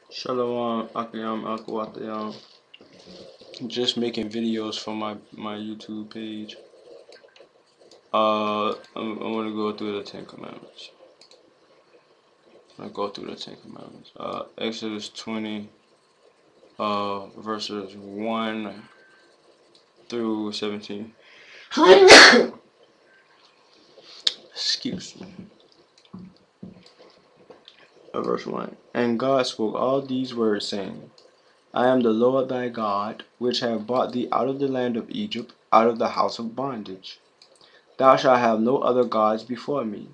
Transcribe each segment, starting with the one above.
Shalom, Akiyam, Akwatayam. Just making videos for my YouTube page. I'm gonna go through the Ten Commandments. I'm gonna go through the Ten Commandments. Exodus 20, verses 1 through 17. Excuse me. Verse 1. And God spoke all these words, saying, I am the Lord thy God, which have brought thee out of the land of Egypt, out of the house of bondage. Thou shalt have no other gods before me.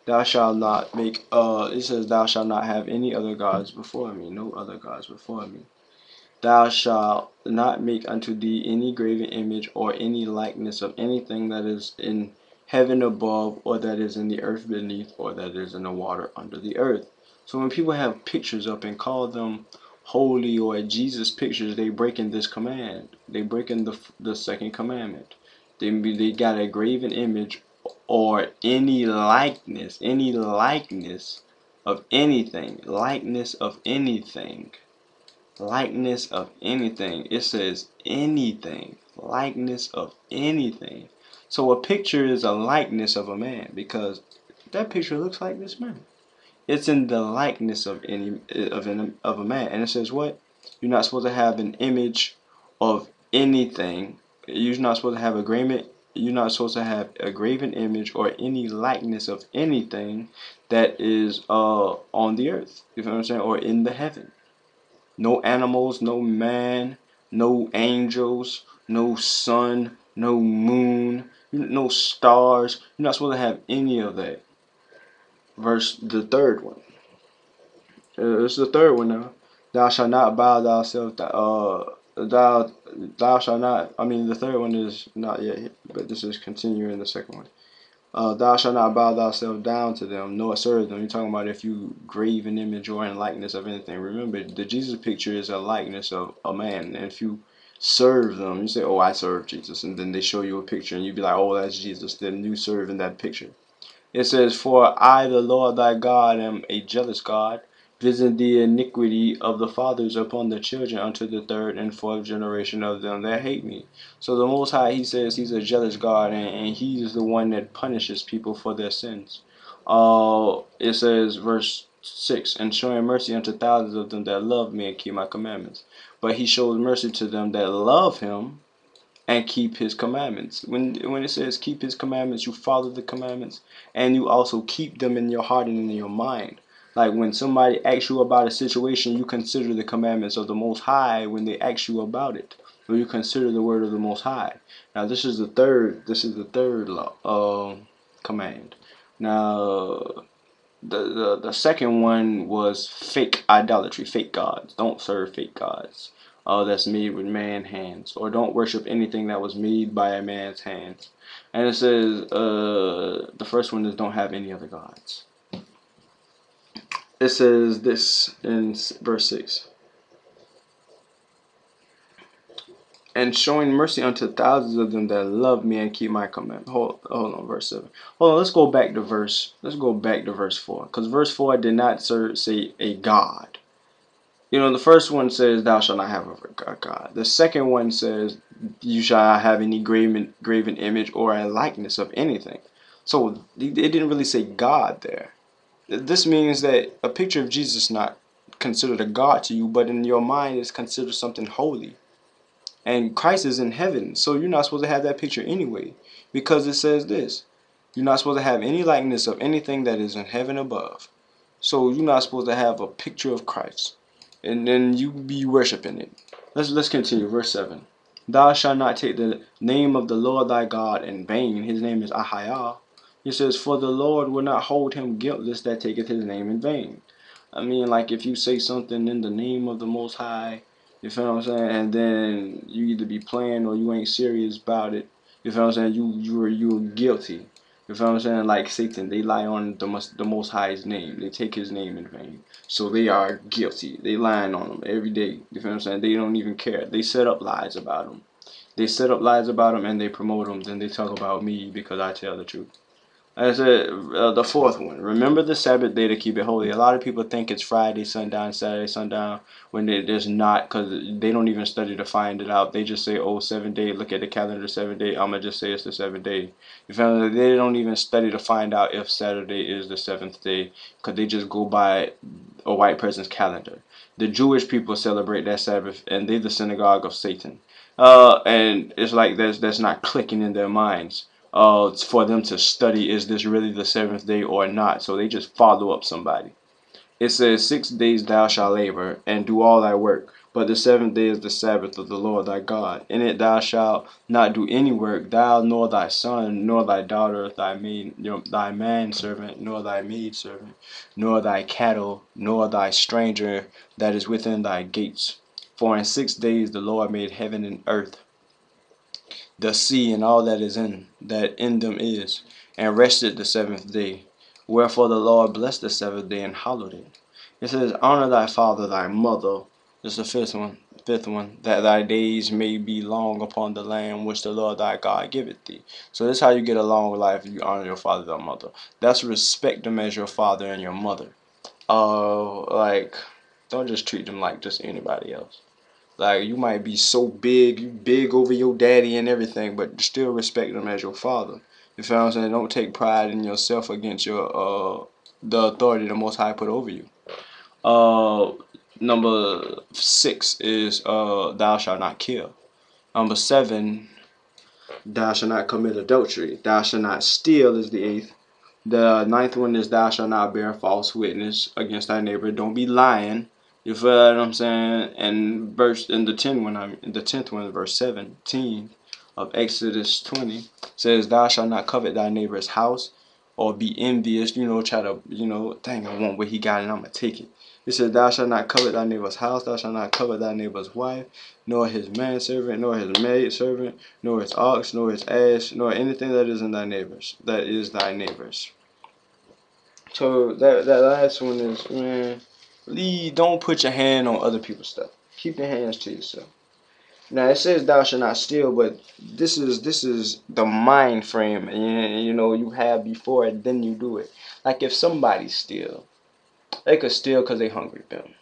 Thou shalt not make, it says, thou shalt not have any other gods before me, no other gods before me. Thou shalt not make unto thee any graven image or any likeness of anything that is in heaven above, or that is in the earth beneath, or that is in the water under the earth. So when people have pictures up and call them holy or Jesus pictures, they breaking this command. They breaking the second commandment. They got a graven image or any likeness of anything, likeness of anything. Likeness of anything. It says anything. Likeness of anything. So a picture is a likeness of a man because that picture looks like this man. It's in the likeness of of a man. And it says what? You're not supposed to have an image of anything. You're not supposed to have a graven. You're not supposed to have a graven image or any likeness of anything that is on the earth. You know what I'm saying? Or in the heaven. No animals, no man, no angels, no sun, no moon, no stars. You're not supposed to have any of that. The third one. It's the third one now. Thou shalt not bow thyself. Thou shalt not. I mean, the third one is not yet, but this is continuing the second one. Thou shalt not bow thyself down to them, nor serve them. You're talking about if you grave an image or in likeness of anything. Remember, the Jesus picture is a likeness of a man. And if you serve them, you say, oh, I serve Jesus. And then they show you a picture and you be like, oh, that's Jesus. Then you serve in that picture. It says, for I, the Lord thy God, am a jealous God, visiting the iniquity of the fathers upon the children unto the third and fourth generation of them that hate me. So the Most High, he says he's a jealous God, and he's the one that punishes people for their sins. It says, verse 6, and showing mercy unto thousands of them that love me and keep my commandments. But he shows mercy to them that love him and keep his commandments. When it says keep his commandments, you follow the commandments and you also keep them in your heart and in your mind. Like when somebody asks you about a situation, you consider the commandments of the Most High when they ask you about it, or you consider the word of the Most High. Now this is the third. This is the third law, command. Now the second one was fake idolatry, fake gods. Don't serve fake gods. That's made with man hands, or don't worship anything that was made by a man's hands. And it says the first one is don't have any other gods. It says this in verse 6. And showing mercy unto thousands of them that love me and keep my commandments. Hold on, verse 7. Hold on, let's go back to verse 4. Because verse 4 did not say a God. You know, the first one says, thou shalt not have a God. The second one says, you shall not have any graven image or a likeness of anything. So it didn't really say God there. This means that a picture of Jesus is not considered a God to you, but in your mind is considered something holy. And Christ is in heaven, so you're not supposed to have that picture anyway. Because it says this, you're not supposed to have any likeness of anything that is in heaven above. So you're not supposed to have a picture of Christ. And then you be worshiping it. Let's continue. Verse 7. Thou shalt not take the name of the Lord thy God in vain. His name is Ahayah. It says, for the Lord will not hold him guiltless that taketh his name in vain. I mean, like if you say something in the name of the Most High, you feel what I'm saying, and then you either be playing or you ain't serious about it. You feel what I'm saying? You're guilty. You feel what I'm saying? Like Satan, they lie on the Most High's name. They take his name in vain. So they are guilty. They lying on him every day. You feel what I'm saying? They don't even care. They set up lies about him. They set up lies about him and they promote him. Then they talk about me because I tell the truth. I said the fourth one. Remember the Sabbath day to keep it holy. A lot of people think it's Friday sundown, Saturday sundown, when there's not, because they don't even study to find it out. They just say, "Oh, 7 day. Look at the calendar, 7 day. I'm gonna just say it's the 7th day." You feel me? They don't even study to find out if Saturday is the seventh day, because they just go by a white person's calendar. The Jewish people celebrate that Sabbath, and they're the synagogue of Satan. And it's like that's not clicking in their minds for them to study, is this really the seventh day or not? So they just follow up somebody. It says, 6 days thou shalt labor and do all thy work, but the seventh day is the Sabbath of the Lord thy God. In it thou shalt not do any work, thou nor thy son, nor thy daughter, thy manservant, nor thy maidservant, nor thy cattle, nor thy stranger that is within thy gates. For in 6 days the Lord made heaven and earth, the sea and all that in them is, and rested the seventh day. Wherefore the Lord blessed the seventh day and hallowed it. It says, honor thy father, thy mother. This is the fifth one. Fifth one, that thy days may be long upon the land which the Lord thy God giveth thee. So this is how you get a long life. You honor your father, thy mother. That's respect them as your father and your mother. Like, don't just treat them like just anybody else. Like, you might be so big, you big over your daddy and everything, but still respect him as your father. You feel what I'm saying? Don't take pride in yourself against the authority the Most High put over you. Uh, Number 6 is thou shalt not kill. Number 7, thou shalt not commit adultery. Thou shalt not steal is the 8th. The 9th one is thou shalt not bear false witness against thy neighbor. Don't be lying. You feel what I'm saying? And the 10th one, verse 17 of Exodus 20 says, thou shalt not covet thy neighbor's house or be envious. Try to, dang, I want what he got and I'm gonna take it. It says, thou shalt not covet thy neighbor's house, thou shalt not covet thy neighbor's wife, nor his manservant, nor his maidservant, nor his ox, nor his ass, nor anything that is in thy neighbor's, that is thy neighbor's. So that last one is, man, don't put your hand on other people's stuff. Keep your hands to yourself. Now it says thou shalt not steal, but this is the mind frame, and you have before it, then you do it. Like if somebody steal, they could steal because they hungry, them.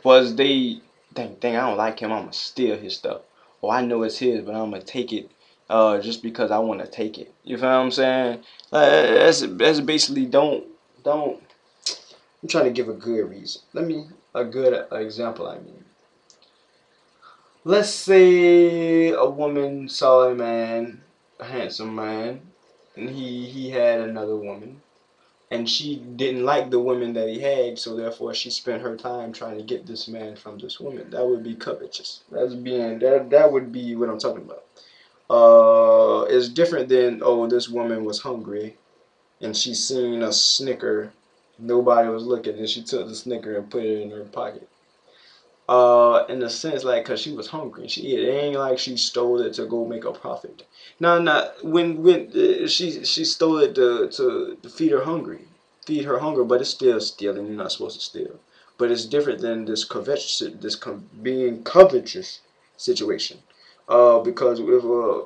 Was they dang, I don't like him, I'm gonna steal his stuff. Or I know it's his, but I'm gonna take it just because I wanna take it. You feel what I'm saying? That's basically don't I'm trying to give a good reason. A good example, I mean. Let's say a woman saw a man, a handsome man, and he had another woman, and she didn't like the woman that he had, so therefore she spent her time trying to get this man from this woman. That would be covetous. That would be what I'm talking about. It's different than, oh, this woman was hungry and she seen a Snicker, nobody was looking, and she took the Snicker and put it in her pocket. In a sense, like, cause she was hungry, it ain't like she stole it to go make a profit. No, no. When she stole it to feed her hunger, but it's still stealing. You're not supposed to steal, but it's different than this being covetous situation. Because if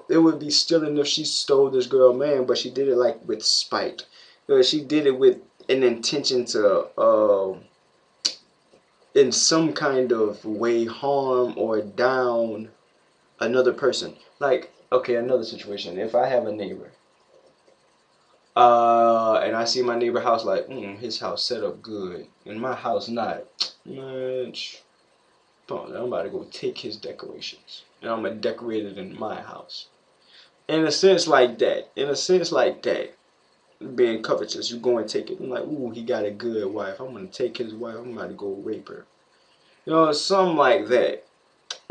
it would be stealing if she stole this girl man, but she did it like with spite. She did it with an intention to in some kind of way harm or down another person. Like, okay, another situation. If I have a neighbor, and I see my neighbor house, like, his house set up good, and my house not, much. I'm about to go take his decorations, and I'm gonna decorate it in my house. In a sense like that. Being covetous, you go and take it. I'm like, ooh, he got a good wife. I'm gonna take his wife. I'm about to go rape her. Something like that.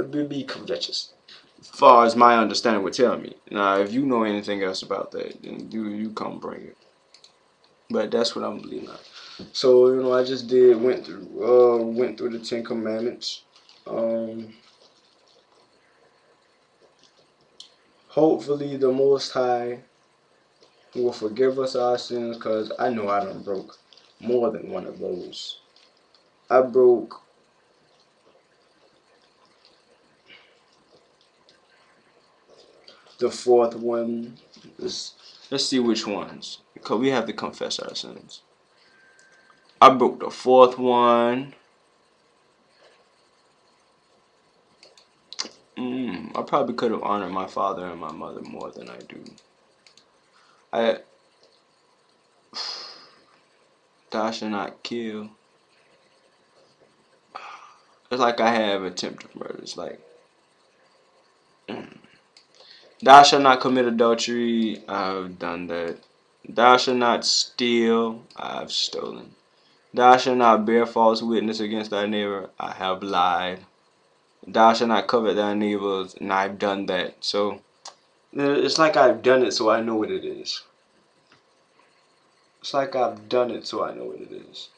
Be covetous. As far as my understanding would tell me. Now, if you know anything else about that, then you come bring it. But that's what I'm believing on. So I just went through the 10 Commandments. Hopefully, the Most High will forgive us our sins, cause I know I done broke more than one of those. I broke the fourth one. Let's see which ones. because we have to confess our sins. I broke the fourth one. I probably could have honored my father and my mother more than I do. I Thou shalt not kill. It's like I have attempted murder. It's like, thou shalt not commit adultery. I've done that. Thou shalt not steal. I've stolen. Thou shalt not bear false witness against thy neighbor. I have lied. Thou shalt not covet thy neighbors, and I've done that. So it's like I've done it, so I know what it is. It's like I've done it, so I know what it is.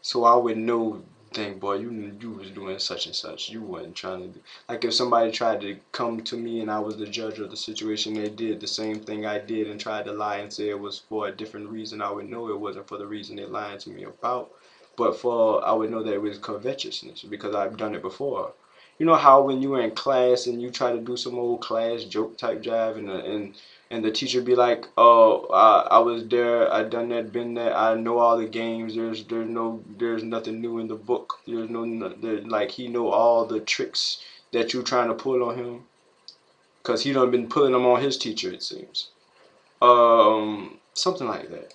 So I would know, dang boy, you was doing such and such. You wasn't trying to do. Like if somebody tried to come to me and I was the judge of the situation, they did the same thing I did and tried to lie and say it was for a different reason. I would know it wasn't for the reason they lied to me about, but I would know that it was covetousness because I've done it before. You know how when you were in class and you try to do some old class joke type jive and the teacher be like, "Oh, I was there. I done that, been there. I know all the games. There's nothing new in the book. Like he know all the tricks that you trying to pull on him, cause he done been pulling them on his teacher. It seems, something like that.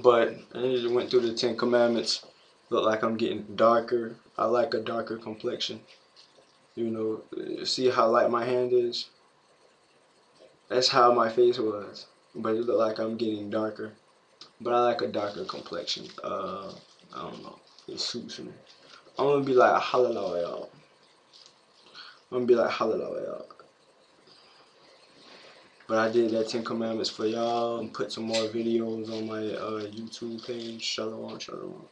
But I just went through the 10 Commandments. Look like I'm getting darker. I like a darker complexion. You know, see how light my hand is. That's how my face was, but it look like I'm getting darker. But I like a darker complexion. I don't know. It suits me. I'm gonna be like hallelujah. I'm gonna be like hallelujah. But I did that 10 Commandments for y'all and put some more videos on my YouTube page. Shalom, shalom.